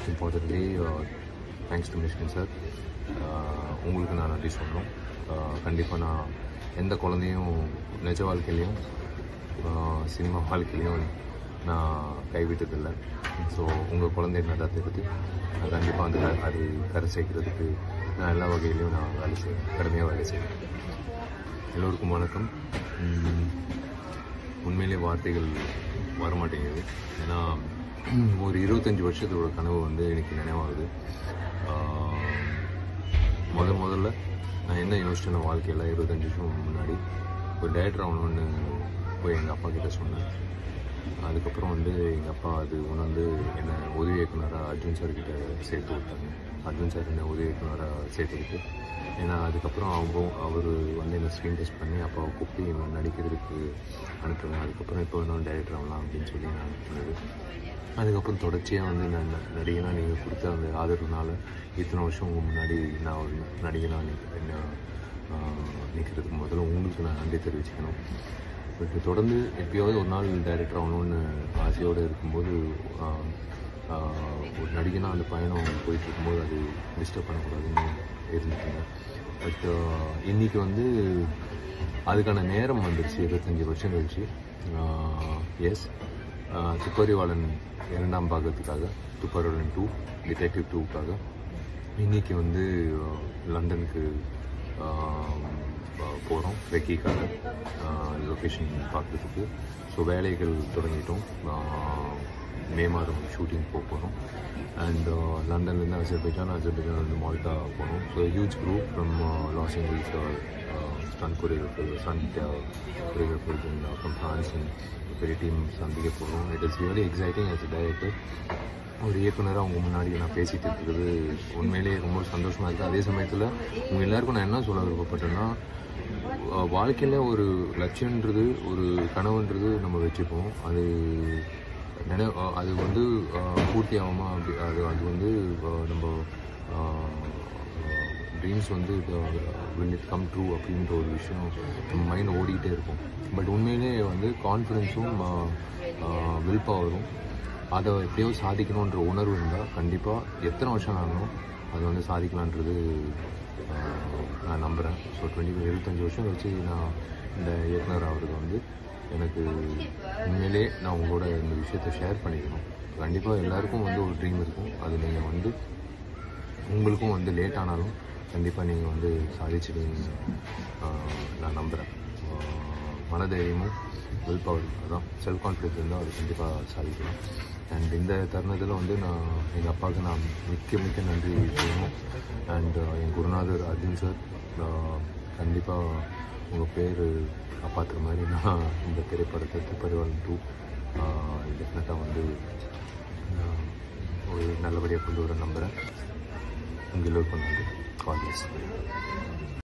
Most importantly thanks to Mysskin sir. உங்களுக்கு நான் நன்றி சொல்லணும். கண்டிப்பாக நான் எந்த குழந்தையும் நிஜ வாழ்க்கையிலையும் சினிமா வாழ்க்கையிலையும் நான் கைவிட்டதில்லை. ஸோ உங்கள் குழந்தைய நல்லா தெரிஞ்சு நான் கண்டிப்பாக அது கரை சேர்க்கிறதுக்கு நான் எல்லா வகையிலையும் நான் வேலை செய்வேன், கடுமையாக வேலை செய்வேன். எல்லோருக்கும் வணக்கம். உண்மையிலே வார்த்தைகள் வரமாட்டேங்குது. ஏன்னா ஒரு 25 வருஷத்தோட கனவு எனக்கு நினைவாகுது. முதல்ல நான் என்ன யோசிச்சேன் வாழ்க்கையில் 25 வருஷம் முன்னாடி ஒரு டைரக்டர் ஆகணும்னு போய் எங்கள் அப்பா கிட்ட சொன்னேன். அதுக்கப்புறம் எங்கள் அப்பா அது உணர்ந்து என்னை உதவி இயக்குனராக அர்ஜுன் சார்கிட்ட சேர்த்து விட்டாங்க. அர்ஜுன் சார் என்னை உதவி இயக்குனராக சேர்த்துக்கிட்டு, ஏன்னா அதுக்கப்புறம் அவர் என்னை ஸ்க்ரீன் டெஸ்ட் பண்ணி அப்பாவை கூப்பிட்டு நடிக்கிறதுக்கு அனுப்புவேன். அதுக்கப்புறம் இப்போ இன்னும் டைரக்டர் ஆகலாம் அப்படின்னு சொல்லி நான் அனுப்புனது. அதுக்கப்புறம் தொடர்ச்சியாக நான் நடிகனாக நீங்கள் கொடுத்த அந்த ஆதரவுனால இத்தனை வருஷம் உங்கள் முன்னாடி நான் ஒரு நடிகனாக நிற்கிறதுக்கு முதல்ல உங்களுக்கு நான் நன்றி தெரிவிச்சுக்கணும். பட் தொடர்ந்து எப்பயாவது ஒரு நாள் டைரக்டர் ஆகணும்னு ஆசையோடு இருக்கும்போது ஒரு நடிகனாக அந்த பயணம் போயிட்டு இருக்கும்போது அது டிஸ்டர்ப் பண்ணக்கூடாதுன்னு இருந்துச்சுங்க. பட் இன்றைக்கி அதுக்கான நேரம் வந்துடுச்சு. 25 வருஷம் கழிச்சு. எஸ், துப்பறிவாளன் 2ஆம் பாகத்துக்காக, துப்பறிவாளன் 2 டிடெக்டிவ் 2க்காக இன்றைக்கி லண்டனுக்கு போகிறோம் ரெக்கிக்காக லொக்கேஷன் பார்க்குறதுக்கு. ஸோ வேலைகள் தொடங்கிட்டோம். மே மாதம் ஷூட்டிங் போகிறோம். அண்ட் லண்டன்லேருந்து அஜர்பைஜான் மால்டா போகிறோம். So huge group from Los Angeles, stunt choreographer, choreographers from France பெரிய டீம் சந்திக்க போகிறோம். It is really exciting. As a director, ஒரு இயக்குனராக அவங்க முன்னாடி நான் பேசிகிட்டு இருக்கிறது உண்மையிலே ரொம்ப சந்தோஷமாக இருக்குது. அதே சமயத்தில் உங்கள் எல்லாருக்கும் நான் என்ன சொல்ல விருப்பப்பட்டேன்னா, வாழ்க்கையில் ஒரு லட்சியன்றது, ஒரு கனவுன்றது நம்ம வச்சுப்போம். அது பூர்த்தி ஆகுமா அது நம்ம dreams will it come true அப்படின்ற ஒரு விஷயம் நம்ம மைண்ட் ஓடிக்கிட்டே இருக்கும். பட் உண்மையிலே கான்ஃபிடென்ஸும் வில் பவரும் அதை எப்படியோ சாதிக்கணுன்ற உணர்வு இருந்தால் கண்டிப்பாக எத்தனை வருஷம் ஆகணும் அது சாதிக்கலான்றது நான் நம்புகிறேன். ஸோ 25 வருஷம் கழிச்சு நான் இந்த இயக்குனர் ஆகிறது எனக்கு உண்மையிலே நான் உங்களோட இந்த விஷயத்தை ஷேர் பண்ணிக்கணும். கண்டிப்பாக எல்லாருக்கும் ஒரு ட்ரீம் இருக்கும். அது நீங்கள் உங்களுக்கும் லேட் ஆனாலும் கண்டிப்பாக நீங்கள் சாதிச்சிடுவீங்க நான் நம்புகிறேன். மனதைரியமும் வில் பவர், அதான் செல்ஃப் கான்ஃபிடன்ஸ் இருந்தால் அது கண்டிப்பாக சாதிக்கலாம். அண்ட் இந்த தருணத்தில் நான் எங்கள் அப்பாவுக்கு நான் மிக்க நன்றி செய்யணும். அண்ட் என் குருநாதர் அர்ஜுன் சார், கண்டிப்பாக உங்கள் பேர் காப்பாற்றுற மாதிரி நான் இந்த திரைப்படத்தை துப்பறிவாளன் 2 டெஃபினட்டாக ஒரு நல்லபடியாக கொண்டு வர நம்புகிறேன். உங்கள் எல்லோருக்கும் நன்றி. கால்